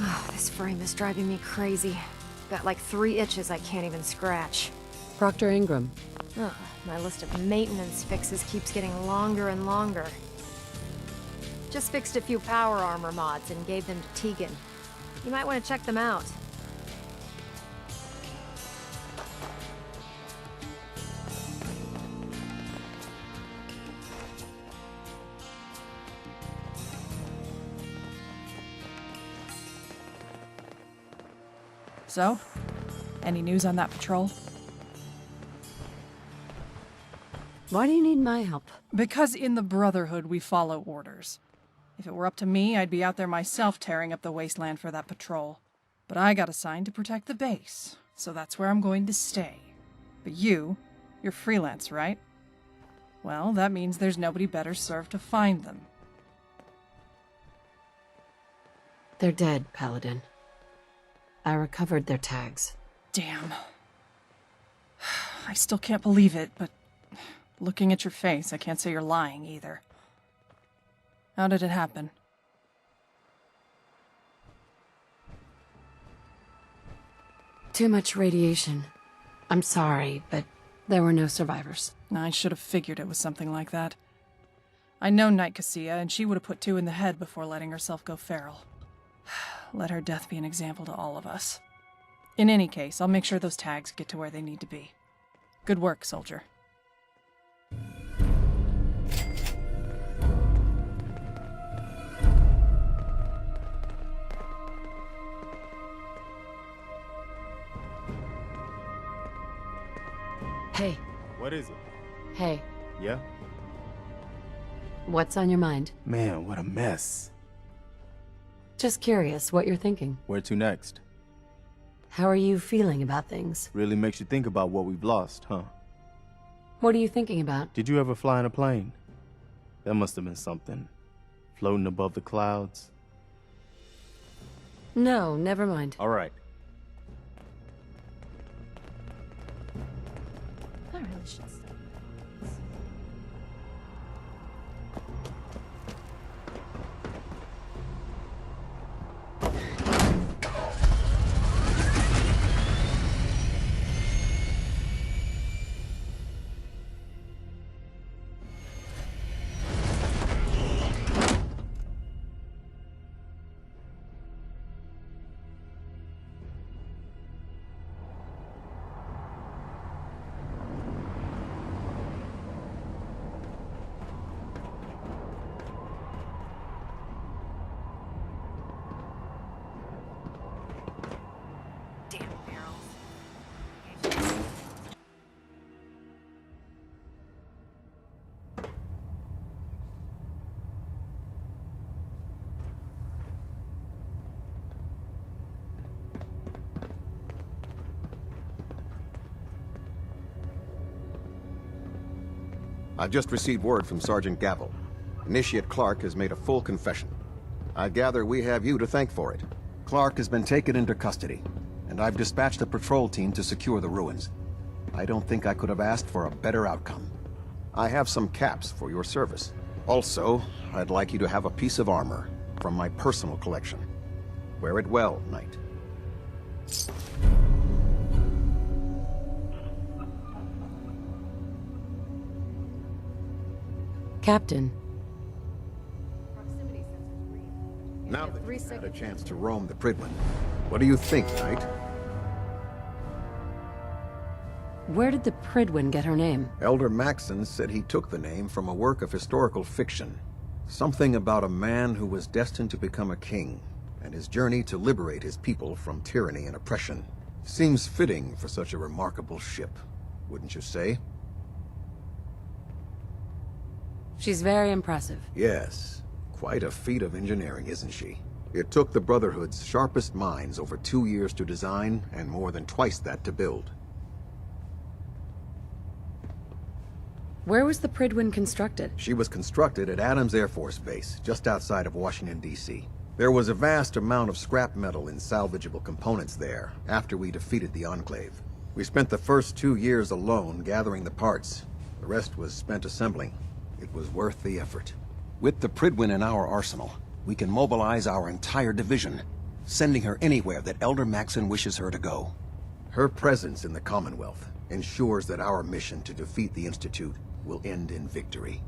Oh, this frame is driving me crazy. Got like 3 itches I can't even scratch. Proctor Ingram. Ugh, my list of maintenance fixes keeps getting longer and longer. Just fixed a few power armor mods and gave them to Tegan. You might want to check them out. So, any news on that patrol? Why do you need my help? Because in the Brotherhood we follow orders. If it were up to me, I'd be out there myself tearing up the wasteland for that patrol. But I got assigned to protect the base, so that's where I'm going to stay. But you're freelance, right? Well, that means there's nobody better served to find them. They're dead, Paladin. I recovered their tags. Damn. I still can't believe it, but looking at your face, I can't say you're lying either. How did it happen? Too much radiation. I'm sorry, but there were no survivors. I should have figured it was something like that. I know Night Cassia, and she would have put 2 in the head before letting herself go feral. Let her death be an example to all of us. In any case, I'll make sure those tags get to where they need to be. Good work, soldier. Hey. What is it? Hey. Yeah? What's on your mind? Man, what a mess. Just curious what you're thinking. Where to next? How are you feeling about things? Really makes you think about what we've lost, huh? What are you thinking about? Did you ever fly in a plane? That must have been something. Floating above the clouds. No, never mind. All right. I really should stop. I've just received word from Sergeant Gavel. Initiate Clark has made a full confession. I gather we have you to thank for it. Clark has been taken into custody, and I've dispatched a patrol team to secure the ruins. I don't think I could have asked for a better outcome. I have some caps for your service. Also, I'd like you to have a piece of armor from my personal collection. Wear it well, Knight. Captain. Now that you've had a chance to roam the Prydwen, what do you think, Knight? Where did the Prydwen get her name? Elder Maxson said he took the name from a work of historical fiction. Something about a man who was destined to become a king, and his journey to liberate his people from tyranny and oppression. Seems fitting for such a remarkable ship, wouldn't you say? She's very impressive. Yes. Quite a feat of engineering, isn't she? It took the Brotherhood's sharpest minds over 2 years to design, and more than twice that to build. Where was the Prydwen constructed? She was constructed at Adams Air Force Base, just outside of Washington, D.C. There was a vast amount of scrap metal and salvageable components there after we defeated the Enclave. We spent the first 2 years alone gathering the parts. The rest was spent assembling. It was worth the effort. With the Prydwen in our arsenal, we can mobilize our entire division. sending her anywhere that Elder Maxon wishes her to go. Her presence in the Commonwealth ensures that our mission to defeat the Institute will end in victory.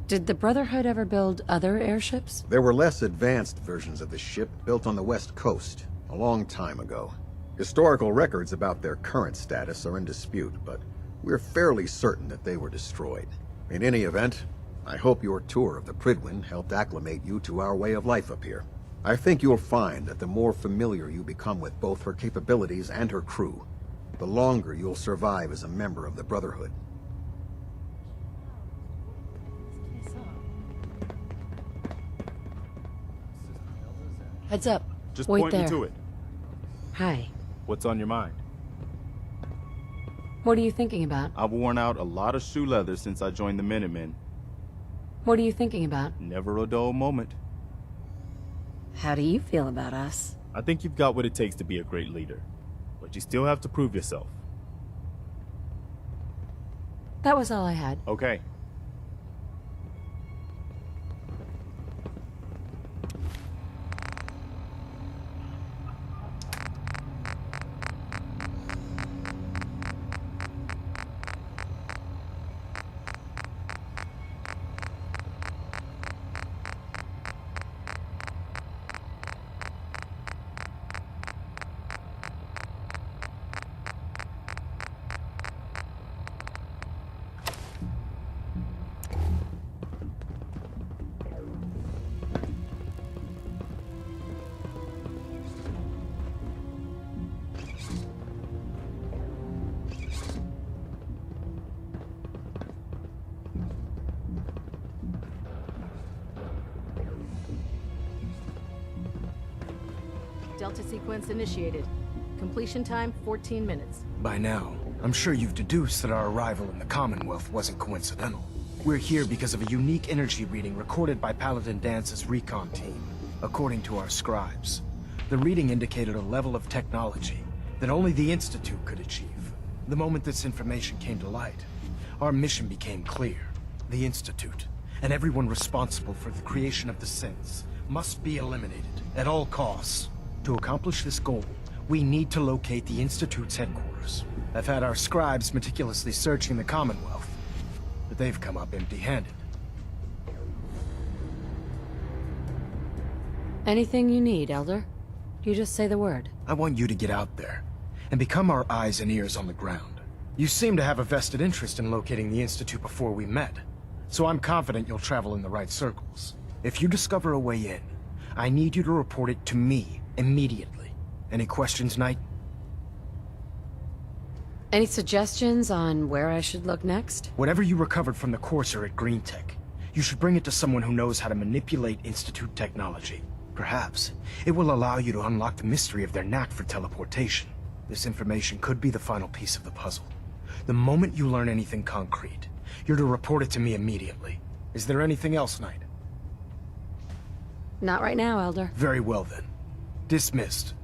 Did the Brotherhood ever build other airships? There were less advanced versions of the ship built on the West Coast a long time ago. Historical records about their current status are in dispute, but we're fairly certain that they were destroyed. In any event, I hope your tour of the Prydwen helped acclimate you to our way of life up here. I think you'll find that the more familiar you become with both her capabilities and her crew, the longer you'll survive as a member of the Brotherhood. Heads up. Just Wait point there. me to it. Hi. What's on your mind? What are you thinking about? I've worn out a lot of shoe leather since I joined the Minutemen. What are you thinking about? Never a dull moment. How do you feel about us? I think you've got what it takes to be a great leader, but you still have to prove yourself. That was all I had. Okay. Delta sequence initiated. Completion time, 14 minutes. By now, I'm sure you've deduced that our arrival in the Commonwealth wasn't coincidental. We're here because of a unique energy reading recorded by Paladin Dance's recon team, according to our scribes. The reading indicated a level of technology that only the Institute could achieve. The moment this information came to light, our mission became clear. The Institute, and everyone responsible for the creation of the synths, must be eliminated at all costs. To accomplish this goal, we need to locate the Institute's headquarters. I've had our scribes meticulously searching the Commonwealth, but they've come up empty-handed. Anything you need, Elder? You just say the word. I want you to get out there and become our eyes and ears on the ground. You seem to have a vested interest in locating the Institute before we met, so I'm confident you'll travel in the right circles. If you discover a way in, I need you to report it to me immediately. Any questions, Knight? Any suggestions on where I should look next? Whatever you recovered from the Courser at Green Tech, you should bring it to someone who knows how to manipulate Institute technology. Perhaps it will allow you to unlock the mystery of their knack for teleportation. This information could be the final piece of the puzzle. The moment you learn anything concrete, you're to report it to me immediately. Is there anything else, Knight? Not right now, Elder. Very well then. Dismissed.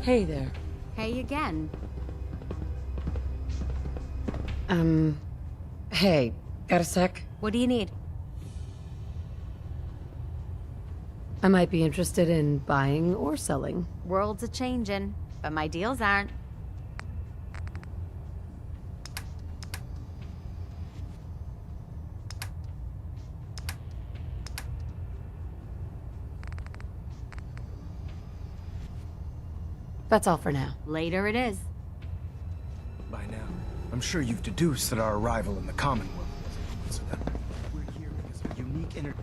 Hey there. Hey again. Hey, got a sec? What do you need? I might be interested in buying or selling. World's a-changin', but my deals aren't. That's all for now. Later it is. By now, I'm sure you've deduced that our arrival in the Commonwealth wasn't coincidental. We're here because of a unique energy.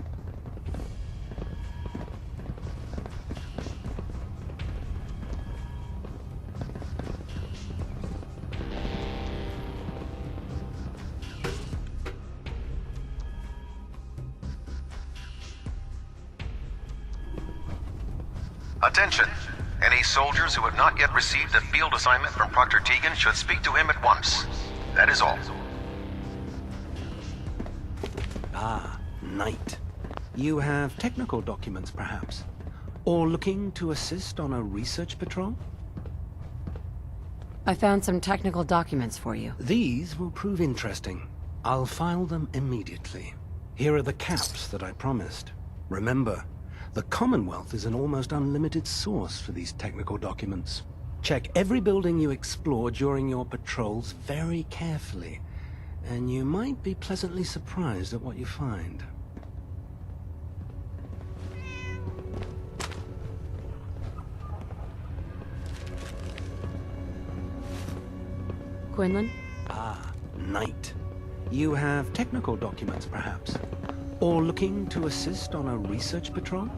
Attention! Any soldiers who have not yet received a field assignment from Proctor Tegan should speak to him at once. That is all. Ah, Knight. You have technical documents, perhaps? Or looking to assist on a research patrol? I found some technical documents for you. These will prove interesting. I'll file them immediately. Here are the caps that I promised. Remember, the Commonwealth is an almost unlimited source for these technical documents. Check every building you explore during your patrols very carefully, and you might be pleasantly surprised at what you find. Quinlan? Ah, Knight. You have technical documents, perhaps? Or looking to assist on a research patrol?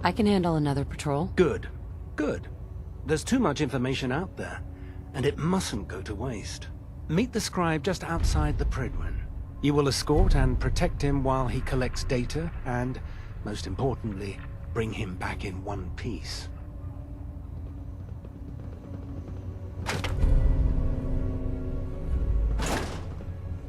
I can handle another patrol. Good. Good. There's too much information out there, and it mustn't go to waste. Meet the scribe just outside the Prydwen. You will escort and protect him while he collects data, and, most importantly, bring him back in one piece.